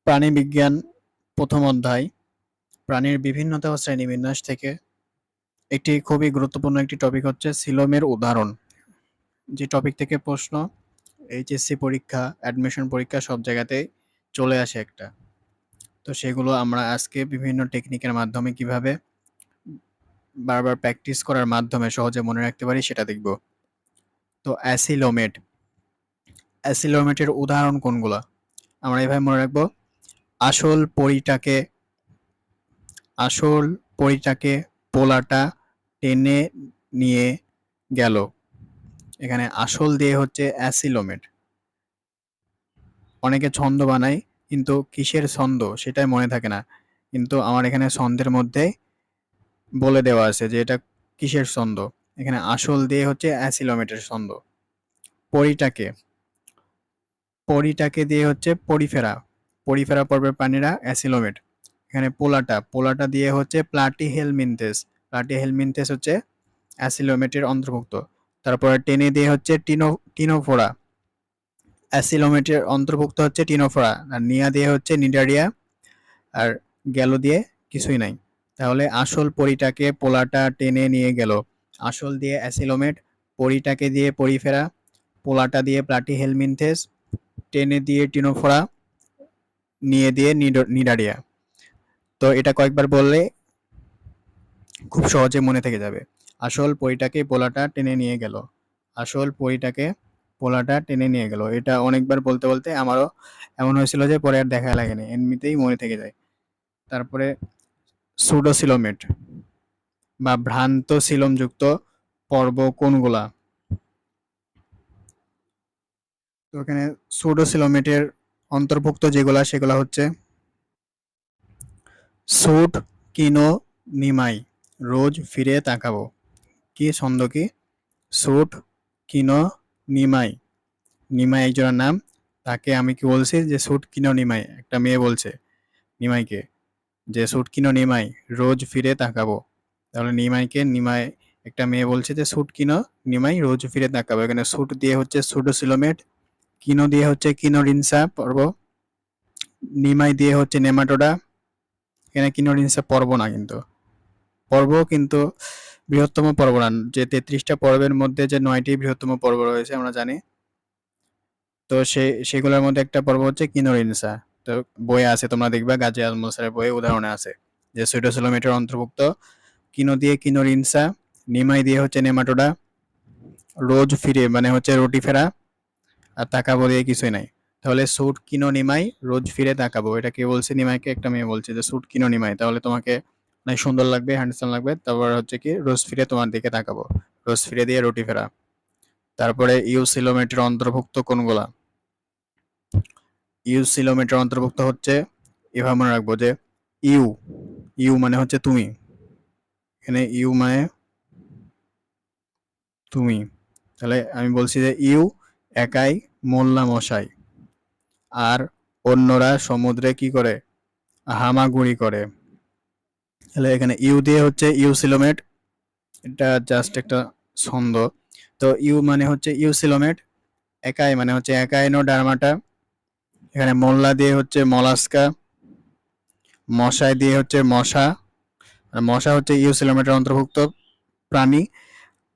প্রাণীবিজ্ঞান প্রথম অধ্যায় প্রাণীর বিভিন্নতা ও শ্রেণীবিন্যাস থেকে একটি খুবই গুরুত্বপূর্ণ একটি টপিক হচ্ছে সিলোমের উদাহরণ। যে টপিক থেকে প্রশ্ন এইচএসসি পরীক্ষা, অ্যাডমিশন পরীক্ষা সব জায়গাতেই চলে আসে একটা। তো সেগুলো আমরা আজকে বিভিন্ন টেকনিকের মাধ্যমে কিভাবে বারবার প্র্যাকটিস করার মাধ্যমে সহজে মনে রাখতে পারি সেটা দেখব। তো অ্যাসিলোমেটের উদাহরণ কোনগুলো আমরা এভাবে মনে রাখবো। আসল পরিটাকে পোলাটা টেনে নিয়ে গেল। এখানে আসল দিয়ে হচ্ছে অ্যাসিলোমেট। অনেকে ছন্দ বানায় কিন্তু কিসের ছন্দ সেটাই মনে থাকে না, কিন্তু আমার এখানে ছন্দের মধ্যে বলে দেওয়া আছে যে এটা কিসের ছন্দ। এখানে আসল দিয়ে হচ্ছে অ্যাসিলোমেটের ছন্দ। পরিটাকে পরিটাকে দিয়ে হচ্ছে পরিফেরা পর্বের প্রাণীরা অ্যাসিলোমেট। এখানে পোলাটা দিয়ে হচ্ছে প্লাটিহেলমিনথেস হচ্ছে অ্যাসিলোমেটের অন্তর্ভুক্ত। তারপরে টেনে দিয়ে হচ্ছে টিনোফোরা, অ্যাসিলোমেটের অন্তর্ভুক্ত হচ্ছে টিনোফোরা। আর নিয়া দিয়ে হচ্ছে নিডারিয়া। আর গেল দিয়ে কিছুই নাই। তাহলে আসল পরিটাকে পোলাটা টেনে নিয়ে গেল। আসল দিয়ে অ্যাসিলোমেট, পরিটাকে দিয়ে পরিফেরা, পোলাটা দিয়ে প্লাটিহেলমিনথেস, টেনে দিয়ে টিনোফোরা, নিয়ে দিয়ে নিডারিয়া। তো এটা কয়েকবার বললে খুব সহজে মনে থেকে যাবে। আসল পরিটাকে পোলাটা টেনে নিয়ে গেল। আসল পরিটাকে পোলাটা টেনে নিয়ে গেল। এটা অনেকবার বলতে বলতে আমারও এমন হয়েছিল যে পরে আর দেখা লাগেনি, এমনিতেই মনে থেকে যায়। তারপরে সুডোসিলোমেট বা ভ্রান্ত সিলোমযুক্ত পর্ব কোনগুলা। তো এখানে সুডোসিলোমেটের অন্তর্ভুক্ত যেগুলা সেগুলা হচ্ছে সুট, কিনো, নিমাই। রোজ ফিরে তাকাবো। কি ছন্দ কি? সুট, কিনো, নিমাই। নিমাই একজনের নাম, তাকে আমি কি বলছি যে সুট কিনো নিমাই। একটা মেয়ে বলছে নিমাইকে যে সুট কিনো নিমাই, রোজ ফিরে তাকাবো। তাহলে নিমাই একটা মেয়ে বলছে যে সুট কিনো নিমাই, রোজ ফিরে তাকাবো। এখানে সুট দিয়ে হচ্ছে সুডোসিলোমেট, কিনো দিয়ে হচ্ছে কিনোরিনসা পর্ব, নিমাই দিয়ে হচ্ছে নেমাটোডা। এখানে কিনোরিনসা পর্ব না, কিন্তু পর্ব কিন্তু বৃহত্তম পর্ব না। যে 33টা পর্বের মধ্যে যে 9টি বৃহত্তম পর্ব রয়েছে আমরা জানি। তো সেগুলোর মধ্যে একটা পর্ব হচ্ছে কিনোরিনসা। তো বইয়ে আছে, তোমরা দেখবা গাজী আজমল স্যারের বইয়ে উদাহরণে আছে যে সুডোসিলোমেটের অন্তর্ভুক্ত কিনো দিয়ে কিনোরিনসা, নিমাই দিয়ে হচ্ছে নেমাটোডা, রোজ ফিরে মানে হচ্ছে রুটি ফেরা, আর তাকাবো দিয়ে কিছুই নাই। তাহলে সুট কিনো নিমাই, রোজ ফিরে তাকাবো, এটা কে বলছে? নিমাইকে একটা মেয়ে বলছে যে সুট কিনো নিমাই। তাহলে তোমাকে অনেক সুন্দর লাগবে, হ্যান্ডসাম লাগবে। তারপর হচ্ছে কি রোজ ফিরে তোমার দিকে তাকাবো, রোজ ফিরে দিয়ে রুটি ফেরা। তারপরে ইউসিলোমেটের অন্তর্ভুক্ত কোনগুলা। ইউসিলোমেটের অন্তর্ভুক্ত হচ্ছে, এভাবে মনে রাখবো যে ইউ ইউ মানে হচ্ছে তুমি। এখানে ইউ মানে তুমি। তাহলে আমি বলছি যে ইউ একাই মোল্লা মশাই, আর অন্যরা সমুদ্রে কি করে? হামাগুড়ি করে। তাহলে এখানে ইউ দিয়ে হচ্ছে ইউসিলোমেট, এটা জাস্ট একটা ছন্দ। তো ইউ মানে হচ্ছে ইউসিলোমেট, একাই মানে হচ্ছে একাইনো ডারমাটা। এখানে মোল্লা দিয়ে হচ্ছে মলাস্কা, মশাই দিয়ে হচ্ছে মশা, আর মশা হচ্ছে ইউসিলোমেটের অন্তর্ভুক্ত প্রাণী।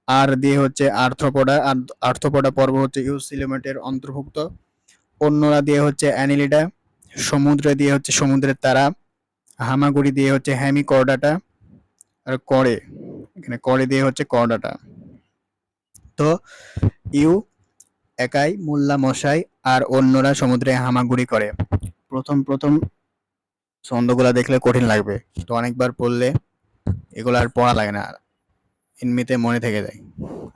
আর দিয়ে হচ্ছে আর্থ্রোপোডা, আর আর্থ্রোপোডা পর্ব হচ্ছে ইউসিলোমেটের অন্তর্ভুক্ত। অন্যরা দিয়ে হচ্ছে অ্যানিলিডা, সমুদ্রে দিয়ে হচ্ছে সমুদ্রের তারা, হামাগুড়ি দিয়ে হচ্ছে হ্যামিকর্ডাটা, আর এখানে করে দিয়ে হচ্ছে কর্ডাটা। তো ইউ একাই মোল্লা মশাই আর অন্যরা সমুদ্রে হামাগুড়ি করে। প্রথম প্রথম ছন্দগুলা দেখলে কঠিন লাগবে, তো অনেকবার পড়লে এগুলো আর পড়া লাগে না, এমনিতে মনে থেকে যায়।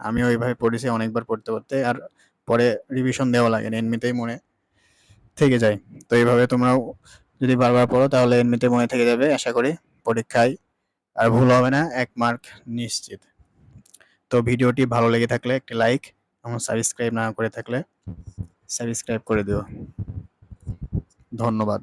আমি ওইভাবে পড়েছি অনেকবার পড়তে পড়তে, আর পরে রিভিশন দেওয়া লাগে না, এমনিতেই মনে থেকে যায়। তো এইভাবে তোমরাও যদি বারবার পড়ো তাহলে এমনিতে মনে থেকে যাবে আশা করি। পরীক্ষায় আর ভুল হবে না, 1 মার্ক নিশ্চিত। তো ভিডিওটি ভালো লেগে থাকলে একটি লাইক, এবং সাবস্ক্রাইব না করে থাকলে সাবস্ক্রাইব করে দিও। ধন্যবাদ।